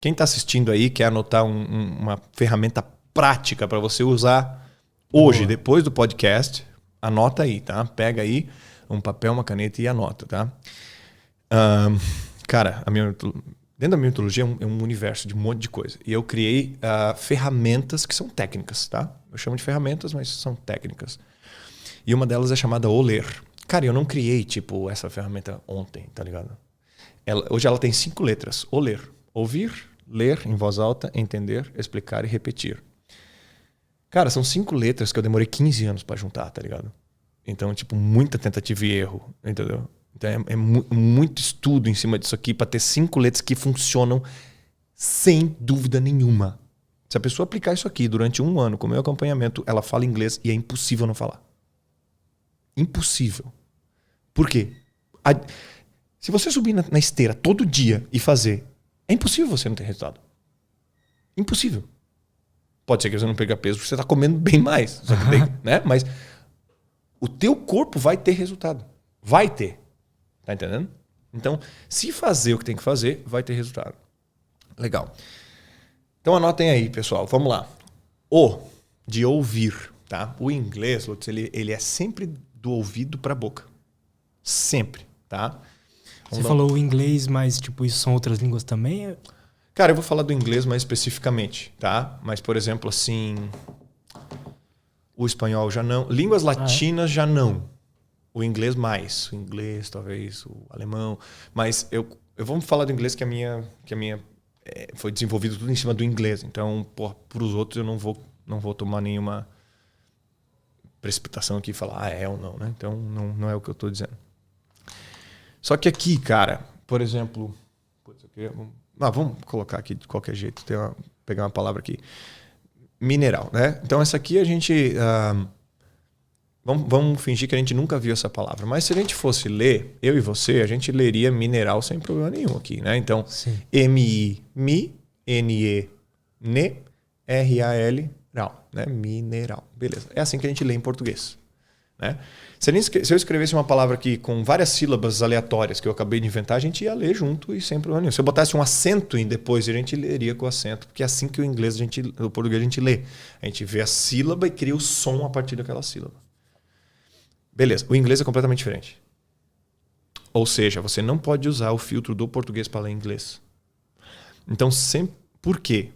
Quem está assistindo aí quer anotar uma ferramenta prática para você usar hoje, depois do podcast, anota aí, tá? Pega aí um papel, uma caneta e anota, tá? Cara, dentro da minha metodologia é um universo de um monte de coisa. E eu criei ferramentas que são técnicas, tá? Eu chamo de ferramentas, mas são técnicas. E uma delas é chamada Oler. Cara, eu não criei, essa ferramenta ontem, tá ligado? Hoje ela tem 5 letras. Oler. Ouvir, ler em voz alta, entender, explicar e repetir. Cara, são 5 letras que eu demorei 15 anos pra juntar, tá ligado? Então, muita tentativa e erro, entendeu? Então, muito estudo em cima disso aqui pra ter 5 letras que funcionam sem dúvida nenhuma. Se a pessoa aplicar isso aqui durante 1 ano com o meu acompanhamento, ela fala inglês e é impossível não falar. Impossível. Por quê? Se você subir na esteira todo dia e fazer, é impossível você não ter resultado. Impossível. Pode ser que você não pegue peso porque você está comendo bem mais. Só que né? Mas o teu corpo vai ter resultado. Vai ter. Tá entendendo? Então, se fazer o que tem que fazer, vai ter resultado. Legal. Então anotem aí, pessoal. Vamos lá. De ouvir. Tá? O inglês, Lutz, ele é sempre do ouvido para a boca. Sempre. Tá? Você falou o inglês, mas isso são outras línguas também? Cara, eu vou falar do inglês mais especificamente, tá? Mas, por exemplo, assim, o espanhol já não. Línguas latinas já não. O inglês mais. O inglês, talvez, o alemão. Mas eu vou falar do inglês que a minha foi desenvolvido tudo em cima do inglês. Então, para os outros eu não vou tomar nenhuma precipitação aqui e falar é ou não, né? Então, não é o que eu estou dizendo. Só que aqui, cara, por exemplo... vamos colocar aqui de qualquer jeito. Pegar uma palavra aqui. Mineral, né? Então, essa aqui a gente... Vamos fingir que a gente nunca viu essa palavra. Mas se a gente fosse ler, eu e você, a gente leria mineral sem problema nenhum aqui, né? Então, M-I, N-E, N, R-A-L, ral, né? Mineral. Beleza. É assim que a gente lê em português, né? Se eu escrevesse uma palavra aqui com várias sílabas aleatórias que eu acabei de inventar, a gente ia ler junto e sem problema nenhum. Se eu botasse um acento em depois, a gente leria com o acento, porque é assim que o português a gente lê. A gente vê a sílaba e cria o som a partir daquela sílaba. Beleza, o inglês é completamente diferente. Ou seja, você não pode usar o filtro do português para ler inglês. Então, por quê?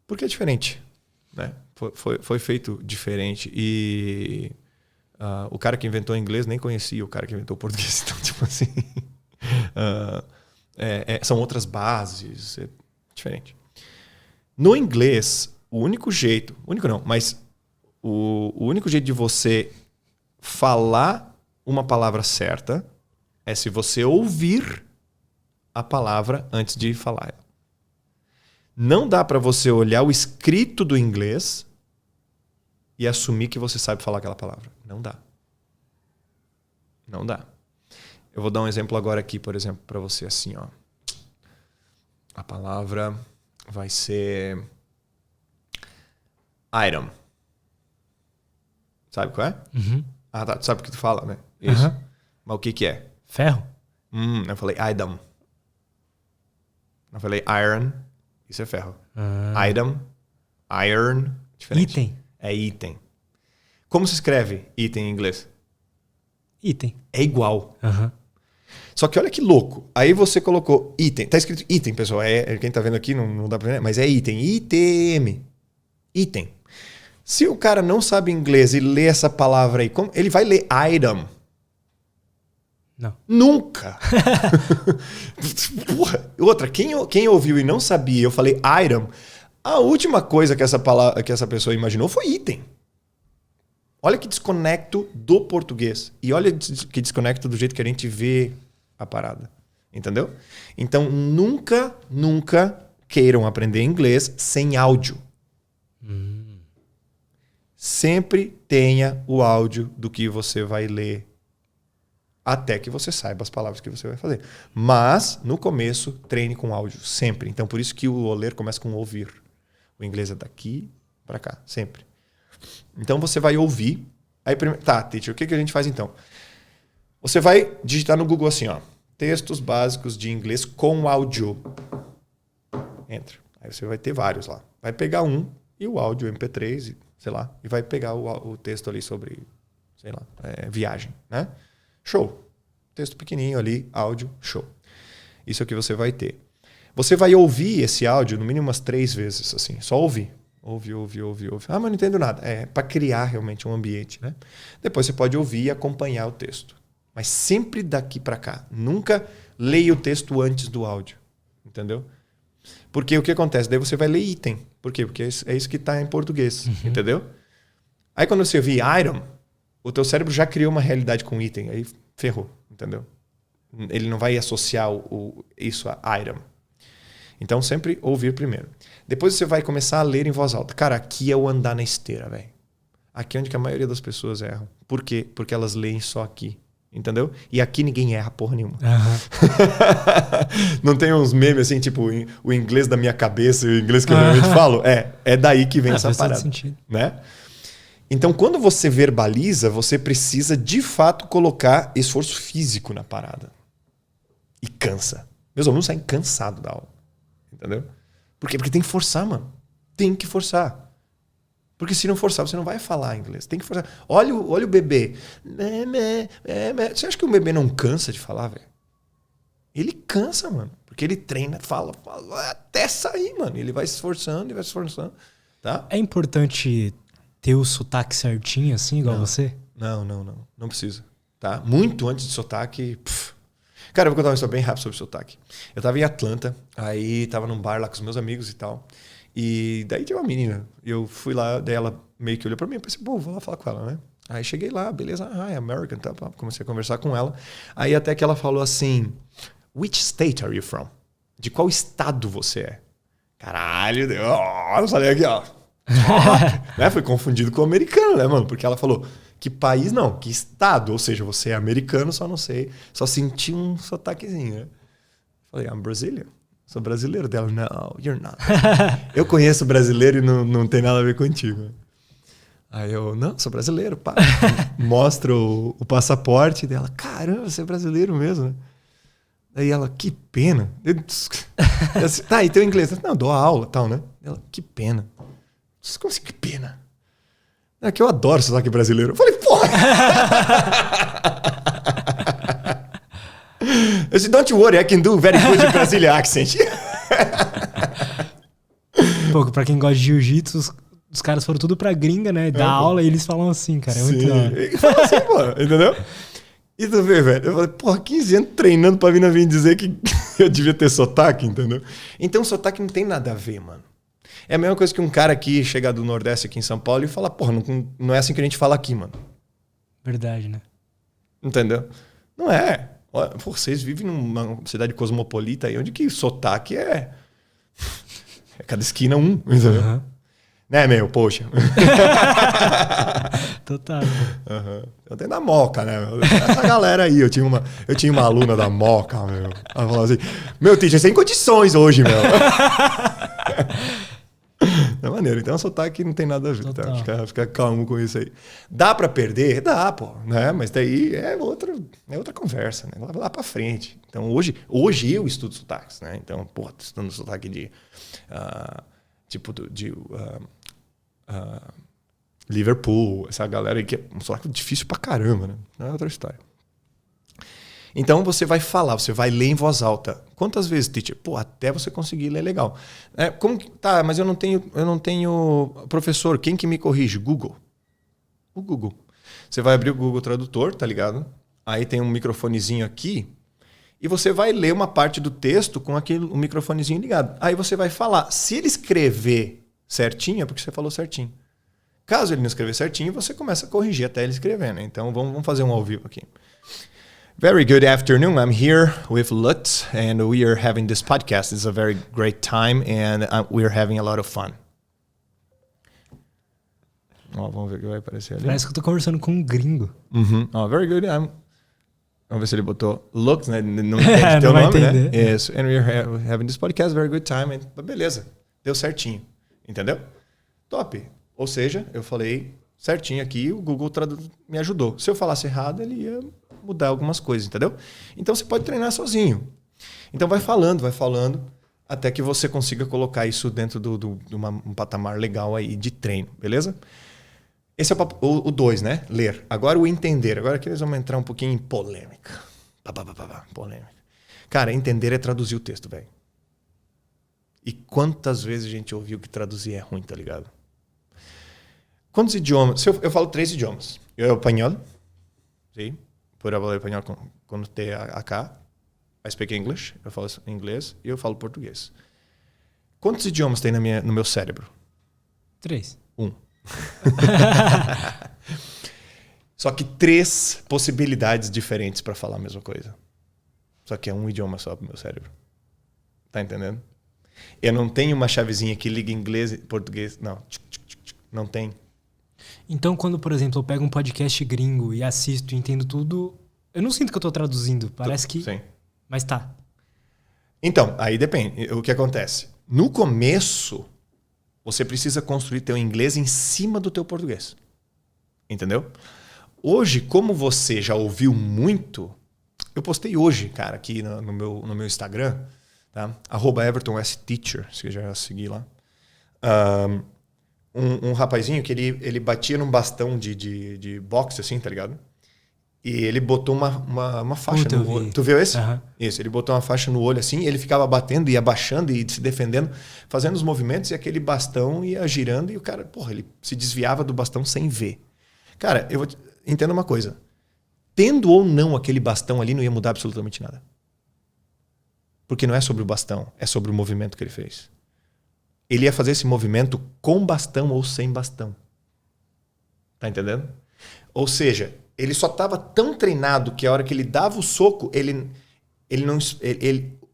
Porque é diferente, né? Foi feito diferente e... o cara que inventou o inglês nem conhecia o cara que inventou o português. Então, assim... são outras bases. É diferente. No inglês, o único jeito... Único não, mas o único jeito de você falar uma palavra certa é se você ouvir a palavra antes de falar ela. Não dá para você olhar o escrito do inglês e assumir que você sabe falar aquela palavra. Não dá. Não dá. Eu vou dar um exemplo agora aqui, por exemplo, para você assim, ó. A palavra vai ser item. Sabe qual é? Uhum. Ah, tá. Tu sabe o que tu fala, né? Isso. Uhum. Mas o que é? Ferro? Eu falei item. Eu falei iron. Isso é ferro. Item, iron. Diferente. Item. É item. Como se escreve item em inglês? Item. É igual. Uhum. Só que olha que louco. Aí você colocou item. Tá escrito item, pessoal. Quem tá vendo aqui não dá pra ver, mas é item. ITM. Item. Se o cara não sabe inglês e lê essa palavra aí, ele vai ler item. Não. Nunca. Porra. Outra, quem ouviu e não sabia, eu falei item, a última coisa que essa pessoa imaginou foi item. Olha que desconecto do português. E olha que desconecto do jeito que a gente vê a parada. Entendeu? Então, nunca queiram aprender inglês sem áudio. Sempre tenha o áudio do que você vai ler até que você saiba as palavras que você vai fazer. Mas, no começo, treine com áudio, sempre. Então, por isso que o ler começa com ouvir. O inglês é daqui para cá, sempre. Então, você vai ouvir. Aí, tá, teacher, o que a gente faz então? Você vai digitar no Google assim, ó. Textos básicos de inglês com áudio. Entra. Aí você vai ter vários lá. Vai pegar um e o áudio MP3, sei lá, e vai pegar o texto ali sobre, sei lá, viagem, né? Show. Texto pequenininho ali, áudio, show. Isso é o que você vai ter. Você vai ouvir esse áudio no mínimo umas 3 vezes, assim. Só ouvir. Ouve. Ah, mas não entendo nada. É para criar realmente um ambiente, né? Depois você pode ouvir e acompanhar o texto. Mas sempre daqui para cá. Nunca leia o texto antes do áudio. Entendeu? Porque o que acontece? Daí você vai ler item. Por quê? Porque é isso que está em português. Entendeu? Aí quando você ouvir item, o teu cérebro já criou uma realidade com item. Aí ferrou. Entendeu? Ele não vai associar isso a item. Então, sempre ouvir primeiro. Depois você vai começar a ler em voz alta. Cara, aqui é o andar na esteira, velho. Aqui é onde que a maioria das pessoas erram. Por quê? Porque elas leem só aqui. Entendeu? E aqui ninguém erra porra nenhuma. Não tem uns memes assim, tipo, o inglês da minha cabeça e o inglês que eu realmente falo? É daí que vem essa parada. Sentido. Né? Então, quando você verbaliza, você precisa, de fato, colocar esforço físico na parada. E cansa. Meus alunos saem cansados da aula. Entendeu? Por quê? Porque tem que forçar, mano. Tem que forçar. Porque se não forçar, você não vai falar inglês. Tem que forçar. Olha o bebê. Você acha que o bebê não cansa de falar, velho? Ele cansa, mano. Porque ele treina, fala até sair, mano. Ele vai se esforçando. Tá? É importante ter o sotaque certinho, assim, igual você? Não precisa. Tá? Muito antes de sotaque... Cara, eu vou contar uma história bem rápida sobre sotaque. Eu tava em Atlanta, aí tava num bar lá com os meus amigos e tal. E daí tinha uma menina. Eu fui lá, daí ela meio que olhou pra mim. Eu pensei, pô, vou lá falar com ela, né? Aí cheguei lá, beleza, é American, tá? Comecei a conversar com ela. Aí até que ela falou assim, which state are you from? De qual estado você é? Caralho, eu falei aqui, ó. Né? Foi confundido com o americano, né, mano? Porque ela falou... Que país não, que estado. Ou seja, você é americano, só não sei. Só senti um sotaquezinho, né? Falei, I'm Brazilian. Sou brasileiro dela. No, you're not. Eu conheço brasileiro e não tem nada a ver contigo. Aí eu, não, sou brasileiro, pá. Mostro o passaporte dela. Caramba, você é brasileiro mesmo, né? Daí ela, que pena. Eu disse, tá, e teu inglês? Não, dou aula e tal, né? Ela, que pena. Como assim, que pena? É que eu adoro sotaque brasileiro. Eu falei, porra! Eu disse, don't worry, I can do very good Brazilian accent. Pô, pra quem gosta de jiu-jitsu, os caras foram tudo pra gringa, né? Dar aula e eles falam assim, cara. É muito da hora. E fala assim, pô, entendeu? E tu vê, velho. Eu falei, porra, 15 anos treinando pra vir dizer que eu devia ter sotaque, entendeu? Então, sotaque não tem nada a ver, mano. É a mesma coisa que um cara aqui chegar do Nordeste aqui em São Paulo e falar, porra, não é assim que a gente fala aqui, mano. Verdade, né? Entendeu? Não é. Pô, vocês vivem numa cidade cosmopolita aí, onde que sotaque é cada esquina um, entendeu? Uhum. Né, meu? Poxa. Total. Uhum. Eu tenho da Moca, né? Essa galera aí, eu tinha uma aluna da Moca, meu. Ela falou assim, meu, teacher, sem condições hoje, meu. É maneiro. Então, o sotaque não tem nada a ver. Tá? Fica calmo com isso aí. Dá pra perder? Dá, pô. Né? Mas daí é outra conversa, né? Lá pra frente. Então, hoje eu estudo sotaques, né? Então, pô, tô estudando sotaque de... Liverpool, essa galera aí que é um sotaque difícil pra caramba, né? É outra história. Então você vai falar, você vai ler em voz alta. Quantas vezes, teacher? Pô, até você conseguir ler legal. Como que, tá, mas eu não tenho professor. Quem que me corrige? Google. O Google. Você vai abrir o Google Tradutor, tá ligado? Aí tem um microfonezinho aqui e você vai ler uma parte do texto com o microfonezinho ligado. Aí você vai falar. Se ele escrever certinho, é porque você falou certinho. Caso ele não escrever certinho, você começa a corrigir até ele escrever, né? Então vamos fazer um ao vivo aqui. Very good afternoon. I'm here with Lutz, and we are having this podcast. It's a very great time, and we are having a lot of fun. Vamos ver o que vai aparecer ali. Parece que eu tô conversando com um gringo. Very good. Vamos ver se ele botou Lutz, né? Não entende teu nome, né? Isso. And we are having this podcast. Very good time. Beleza. Deu certinho. Entendeu? Top. Ou seja, eu falei certinho aqui, o Google me ajudou. Se eu falasse errado, ele ia mudar algumas coisas, entendeu? Então você pode treinar sozinho. Então vai falando, até que você consiga colocar isso dentro de um patamar legal aí de treino, beleza? Esse é o 2, né? Ler. Agora o entender. Agora aqui nós vamos entrar um pouquinho em polêmica. Polêmica. Cara, entender é traduzir o texto, velho. E quantas vezes a gente ouviu que traduzir é ruim, tá ligado? Quantos idiomas? Eu falo 3 idiomas. Eu espanhol, sim. Por falar espanhol quando tem acá. I speak English. Eu falo inglês e eu falo português. Quantos idiomas tem no meu cérebro? 3. 1. Só que 3 possibilidades diferentes para falar a mesma coisa. Só que é um idioma só pro meu cérebro. Tá entendendo? Eu não tenho uma chavezinha que liga inglês e português. Não. Não tem. Então, quando, por exemplo, eu pego um podcast gringo e assisto e entendo tudo, eu não sinto que eu tô traduzindo. Parece que... Sim. Mas tá. Então, aí depende. O que acontece? No começo, você precisa construir teu inglês em cima do teu português. Entendeu? Hoje, como você já ouviu muito... Eu postei hoje, cara, aqui no meu Instagram, tá? @EvertonSTeacher, se já seguir lá. Um rapazinho que ele batia num bastão de boxe, assim, tá ligado? E ele botou uma faixa no olho. Tu viu esse? Uhum. Isso, ele botou uma faixa no olho assim, ele ficava batendo e abaixando e se defendendo, fazendo os movimentos e aquele bastão ia girando e o cara, porra, ele se desviava do bastão sem ver. Cara, entenda uma coisa. Tendo ou não aquele bastão ali, não ia mudar absolutamente nada. Porque não é sobre o bastão, é sobre o movimento que ele fez. Ele ia fazer esse movimento com bastão ou sem bastão. Tá entendendo? Ou seja, ele só estava tão treinado que a hora que ele dava o soco,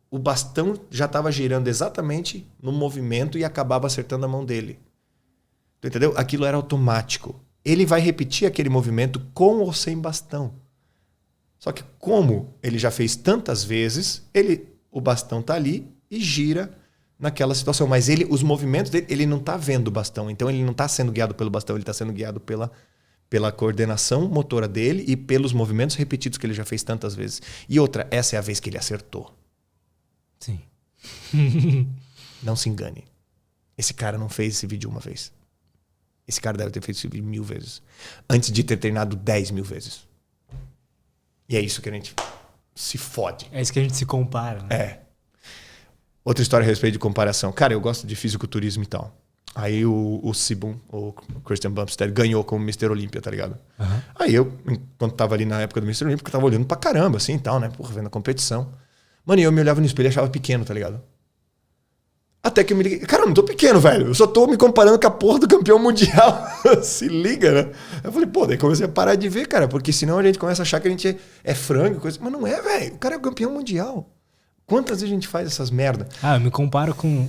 o bastão já estava girando exatamente no movimento e acabava acertando a mão dele. Tu entendeu? Aquilo era automático. Ele vai repetir aquele movimento com ou sem bastão. Só que como ele já fez tantas vezes, o bastão tá ali e gira naquela situação. Mas os movimentos dele, ele não tá vendo o bastão. Então ele não tá sendo guiado pelo bastão, ele tá sendo guiado pela coordenação motora dele e pelos movimentos repetidos que ele já fez tantas vezes. E outra, essa é a vez que ele acertou. Sim. Não se engane. Esse cara não fez esse vídeo uma vez. Esse cara deve ter feito esse vídeo 1000 vezes. Antes de ter treinado 10.000 vezes. E é isso que a gente se fode. É isso que a gente se compara, né? É. Outra história a respeito de comparação. Cara, eu gosto de fisiculturismo e tal. Aí o Sibum, o Christian Bumstead, ganhou como Mr. Olímpia, tá ligado? Uhum. Aí eu, enquanto tava ali na época do Mr. Olímpia, eu tava olhando pra caramba, assim e tal, né? Porra, vendo a competição. Mano, e eu me olhava no espelho e achava pequeno, tá ligado? Até que eu me liguei. Cara, eu não tô pequeno, velho. Eu só tô me comparando com a porra do campeão mundial. Se liga, né? Eu falei, pô, daí comecei a parar de ver, cara. Porque senão a gente começa a achar que a gente é frango, coisa. Mas não é, velho. O cara é o campeão mundial. Quantas vezes a gente faz essas merda? Eu me comparo com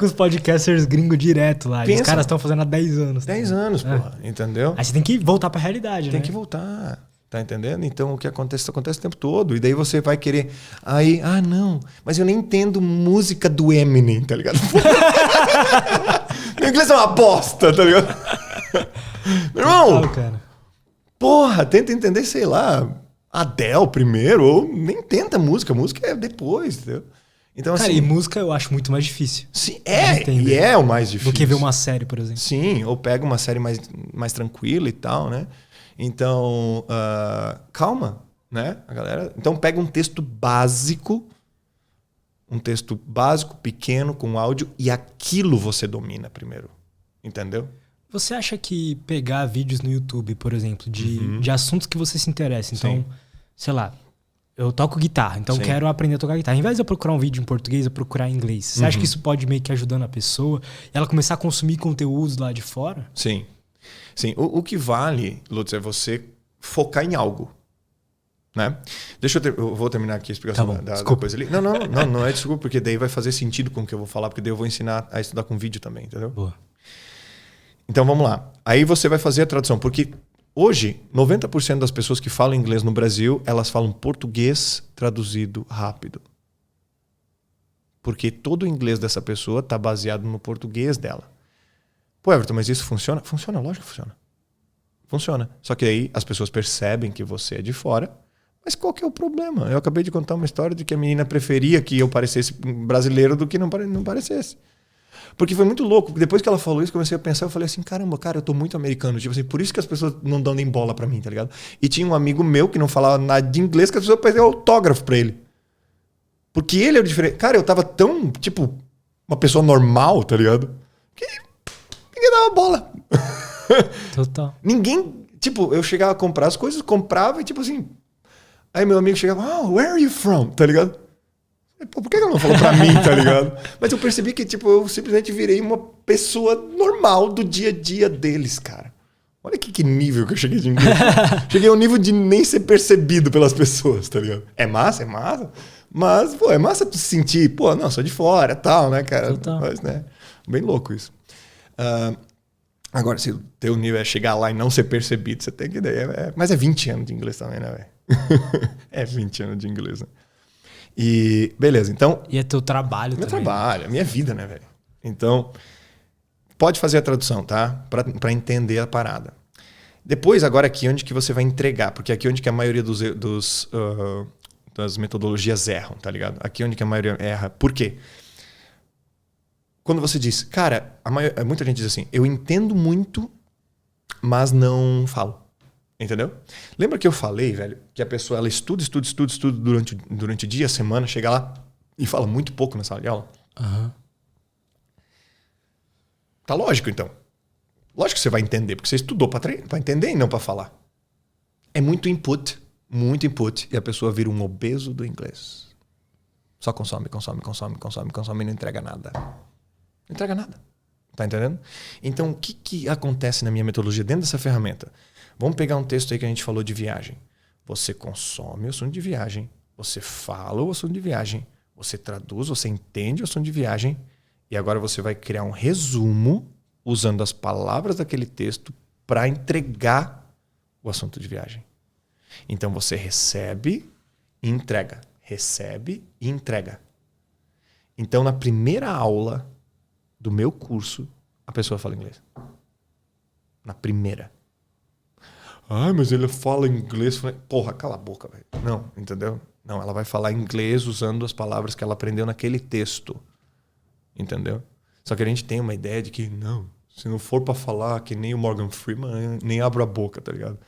os podcasters gringos direto lá. Os caras estão fazendo há 10 anos. 10 anos, porra. Entendeu? Aí você tem que voltar pra realidade, né? Tem que voltar. Tá entendendo? Então o que acontece o tempo todo. E daí você vai querer. Aí, não, mas eu nem entendo música do Eminem, tá ligado? Meu inglês é uma bosta, tá ligado? Meu irmão, cara. Porra, tenta entender, sei lá, Adele primeiro, ou nem tenta música é depois, entendeu? Então, cara, assim, e música eu acho muito mais difícil. Sim, e é o mais difícil. Do que ver uma série, por exemplo. Sim, ou pega uma série mais tranquila e tal, né? Então, calma, né? A galera. Então pega um texto básico, pequeno, com áudio, e aquilo você domina primeiro. Entendeu? Você acha que pegar vídeos no YouTube, por exemplo, de assuntos que você se interessa, então, Sim. sei lá, eu toco guitarra, então Sim. quero aprender a tocar guitarra. Ao invés de eu procurar um vídeo em português, eu procurar em inglês. Você acha que isso pode meio que ajudando a pessoa e ela começar a consumir conteúdos lá de fora? Sim. Sim. O que vale, Lutz, é você focar em algo. Né? Eu vou terminar aqui a explicação da coisa ali. Não é desculpa, porque daí vai fazer sentido com o que eu vou falar, porque daí eu vou ensinar a estudar com vídeo também, entendeu? Boa. Então vamos lá. Aí você vai fazer a tradução, porque hoje 90% das pessoas que falam inglês no Brasil, elas falam português traduzido rápido. Porque todo o inglês dessa pessoa está baseado no português dela. Pô, Everton, mas isso funciona? Funciona, lógico que funciona. Funciona. Só que aí as pessoas percebem que você é de fora, Mas qual que é o problema? Eu acabei de contar uma história de que a menina preferia que eu parecesse brasileiro do que não parecesse. Porque foi muito louco. Depois que ela falou isso, comecei a pensar, eu falei assim, caramba, cara, eu tô muito americano. Tipo assim, por isso que as pessoas não dão nem bola pra mim, tá ligado? E tinha um amigo meu que não falava nada de inglês, que as pessoas pediam autógrafo pra ele. Porque ele é o diferente. Cara, eu tava tão, tipo, uma pessoa normal, tá ligado? Que ninguém dava bola. Total. Ninguém, tipo, eu chegava a comprar as coisas, comprava e tipo assim... Aí meu amigo chegava, where are you from? Tá ligado? Pô, por que ela não falou pra mim, tá ligado? Mas eu percebi que, tipo, eu simplesmente virei uma pessoa normal do dia a dia deles, cara. Olha que nível que eu cheguei de inglês. Cheguei ao nível de nem ser percebido pelas pessoas, tá ligado? É massa. Mas, pô, é massa tu se sentir, pô, não, sou de fora, tal, né, cara? Total. Mas, né, bem louco isso. Agora, se o teu nível é chegar lá e não ser percebido, você tem que ideia. Mas é 20 anos de inglês também, né, velho? É 20 anos de inglês, né? E beleza, então... E é teu trabalho meu também. trabalho, a minha vida, né, velho? Então, pode fazer a tradução, tá? Pra entender a parada. Depois, agora aqui, onde que você vai entregar? Porque aqui onde que a maioria das metodologias erram, tá ligado? Aqui onde que a maioria erra. Por quê? Quando você diz, cara, muita gente diz assim, eu entendo muito, mas não falo. Entendeu? Lembra que eu falei, velho, que a pessoa ela estuda durante o dia, a semana, chega lá e fala muito pouco na sala de aula? Uhum. Tá lógico, então. Lógico que você vai entender, porque você estudou pra entender e não pra falar. É muito input, e a pessoa vira um obeso do inglês. Só consome e não entrega nada. Não entrega nada. Tá entendendo? Então, o que acontece na minha metodologia dentro dessa ferramenta? Vamos pegar um texto aí que a gente falou de viagem. Você consome o assunto de viagem. Você fala o assunto de viagem. Você traduz, você entende o assunto de viagem. E agora você vai criar um resumo usando as palavras daquele texto para entregar o assunto de viagem. Então você recebe e entrega. Recebe e entrega. Então na primeira aula do meu curso, a pessoa fala inglês. Na primeira. Ah, mas ele fala inglês. Porra, cala a boca, velho. Não, entendeu? Não, ela vai falar inglês usando as palavras que ela aprendeu naquele texto. Entendeu? Só que a gente tem uma ideia de que, não, se não for pra falar que nem o Morgan Freeman, nem abro a boca, tá ligado?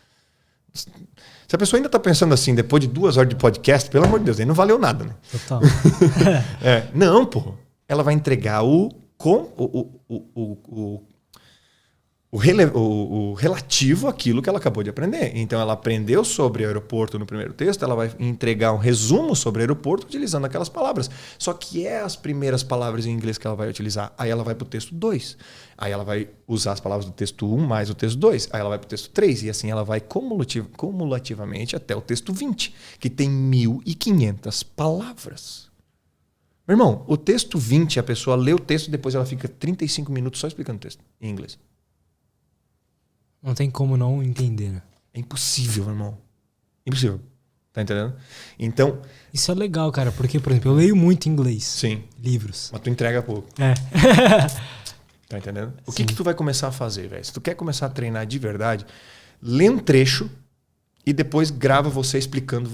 Se a pessoa ainda tá pensando assim, depois de 2 horas de podcast, pelo amor de Deus, aí não valeu nada, né? Total. Não, porra. Ela vai entregar o relativo àquilo que ela acabou de aprender. Então, ela aprendeu sobre aeroporto no primeiro texto, ela vai entregar um resumo sobre aeroporto utilizando aquelas palavras. Só que é as primeiras palavras em inglês que ela vai utilizar. Aí ela vai para o texto 2. Aí ela vai usar as palavras do texto 1 mais o texto 2. Aí ela vai para o texto 3. E assim ela vai cumulativamente até o texto 20, que tem 1.500 palavras. Meu irmão, o texto 20, a pessoa lê o texto e depois ela fica 35 minutos só explicando o texto em inglês. Não tem como não entender, né? É impossível, meu irmão. Impossível. Tá entendendo? Então... Isso é legal, cara, porque, por exemplo, eu leio muito inglês. Sim. Livros. Mas tu entrega pouco. É. Tá entendendo? O que tu vai começar a fazer, velho? Se tu quer começar a treinar de verdade, lê um trecho e depois grava você explicando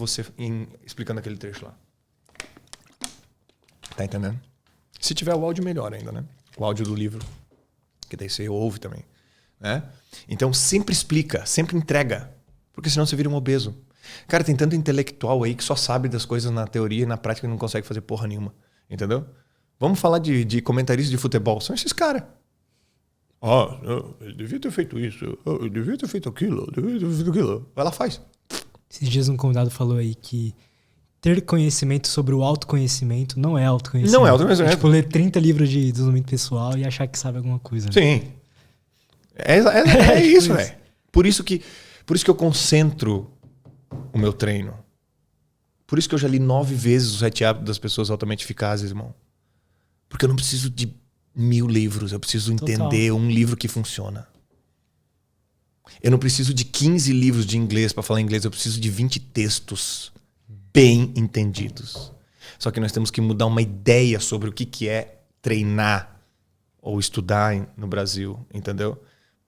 aquele trecho lá. Tá entendendo? Se tiver o áudio, melhor ainda, né? O áudio do livro. Que daí você ouve também. Né? Então sempre explica, sempre entrega. Porque senão você vira um obeso. Cara, tem tanto intelectual aí que só sabe das coisas na teoria e na prática não consegue fazer porra nenhuma. Entendeu? Vamos falar de comentaristas de futebol. São esses caras. Ele devia ter feito isso. Ele devia ter feito aquilo. Vai lá, faz. Esses dias um convidado falou aí que ter conhecimento sobre o autoconhecimento não é autoconhecimento. Não é autoconhecimento. É tipo ler 30 livros de desenvolvimento pessoal e achar que sabe alguma coisa. Né? Sim. É isso, velho. Por isso que eu concentro o meu treino. Por isso que eu já li 9 vezes os 7 hábitos das pessoas altamente eficazes, irmão. Porque eu não preciso de 1000 livros. Eu preciso entender um livro que funciona. Eu não preciso de 15 livros de inglês para falar inglês. Eu preciso de 20 textos bem entendidos. Só que nós temos que mudar uma ideia sobre o que é treinar ou estudar no Brasil, entendeu?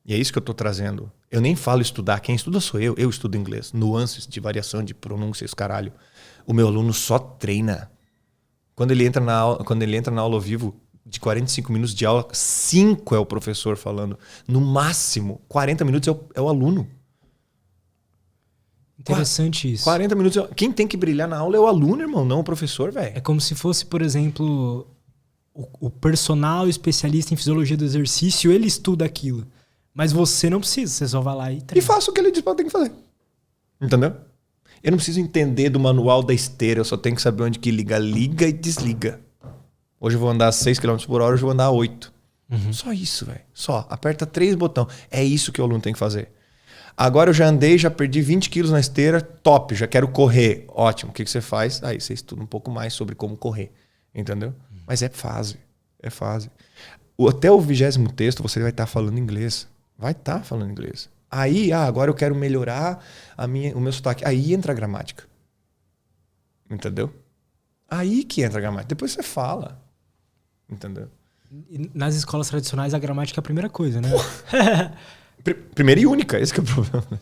E é isso que eu estou trazendo. Eu nem falo estudar. Quem estuda sou eu. Eu estudo inglês. Nuances de variação, de pronúncia, esse caralho. O meu aluno só treina. Quando ele entra na aula ao vivo, de 45 minutos de aula, 5 é o professor falando. No máximo, 40 minutos é o aluno. Interessante isso. 40 minutos. Quem tem que brilhar na aula é o aluno, irmão, não o professor, velho. É como se fosse, por exemplo, o personal especialista em fisiologia do exercício, ele estuda aquilo. Mas você não precisa, você só vai lá e treina. E faça o que ele diz pra eu ter que fazer. Entendeu? Eu não preciso entender do manual da esteira, eu só tenho que saber onde que liga e desliga. Hoje eu vou andar a 6 km por hora, hoje eu vou andar a 8. Só isso, velho. Só. Aperta 3 botões. É isso que o aluno tem que fazer. Agora eu já andei, já perdi 20 quilos na esteira, top, já quero correr. Ótimo, o que você faz? Aí você estuda um pouco mais sobre como correr. Entendeu? Mas é fase. É fase. Até o 20º texto você vai estar falando inglês. Vai estar falando inglês. Aí, agora eu quero melhorar o meu sotaque. Aí entra a gramática. Entendeu? Aí que entra a gramática. Depois você fala. Entendeu? E nas escolas tradicionais, a gramática é a primeira coisa, né? Primeira e única, esse que é o problema.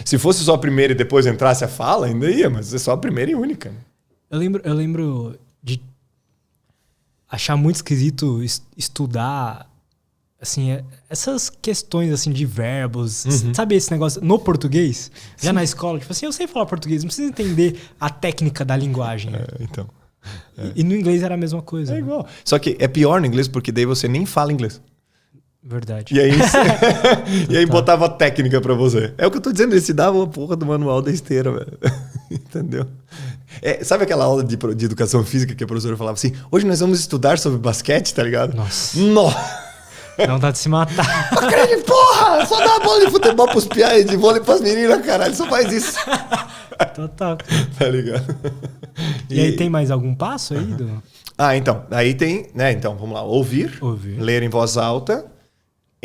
Se fosse só a primeira e depois entrasse a fala, ainda ia, mas é só a primeira e única. Né? Eu lembro de achar muito esquisito estudar assim, essas questões assim de verbos, sabe esse negócio no português? Já na escola, tipo assim, eu sei falar português, não preciso entender a técnica da linguagem. Então. E no inglês era a mesma coisa. É igual. Só que é pior no inglês porque daí você nem fala inglês. Verdade. E aí, e aí botava a técnica pra você. É o que eu tô dizendo, eles te davam a porra do manual da esteira, velho. Entendeu? Sabe aquela aula de educação física que a professora falava assim, hoje nós vamos estudar sobre basquete, tá ligado? Nossa. Não tá de se matar. Acredito, porra! Só dá a bola de futebol pros piais, de vôlei pras meninas, caralho. Só faz isso. Total. Tá ligado? E aí tem mais algum passo aí? Então. Aí tem, né? Então, vamos lá. Ouvir. Ler em voz alta.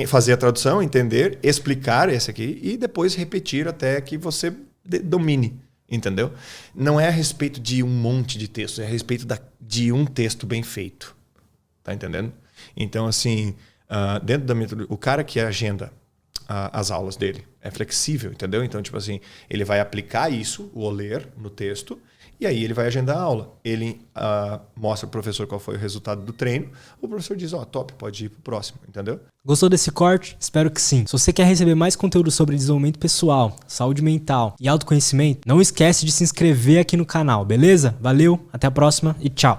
Fazer a tradução, entender, explicar esse aqui e depois repetir até que você domine. Entendeu? Não é a respeito de um monte de textos. É a respeito de um texto bem feito. Tá entendendo? Então, assim... dentro da metodologia, o cara que agenda as aulas dele é flexível, entendeu? Então, tipo assim, ele vai aplicar isso, o ler no texto, e aí ele vai agendar a aula. Ele mostra pro professor qual foi o resultado do treino, o professor diz, top, pode ir pro próximo, entendeu? Gostou desse corte? Espero que sim. Se você quer receber mais conteúdo sobre desenvolvimento pessoal, saúde mental e autoconhecimento, não esquece de se inscrever aqui no canal, beleza? Valeu, até a próxima e tchau!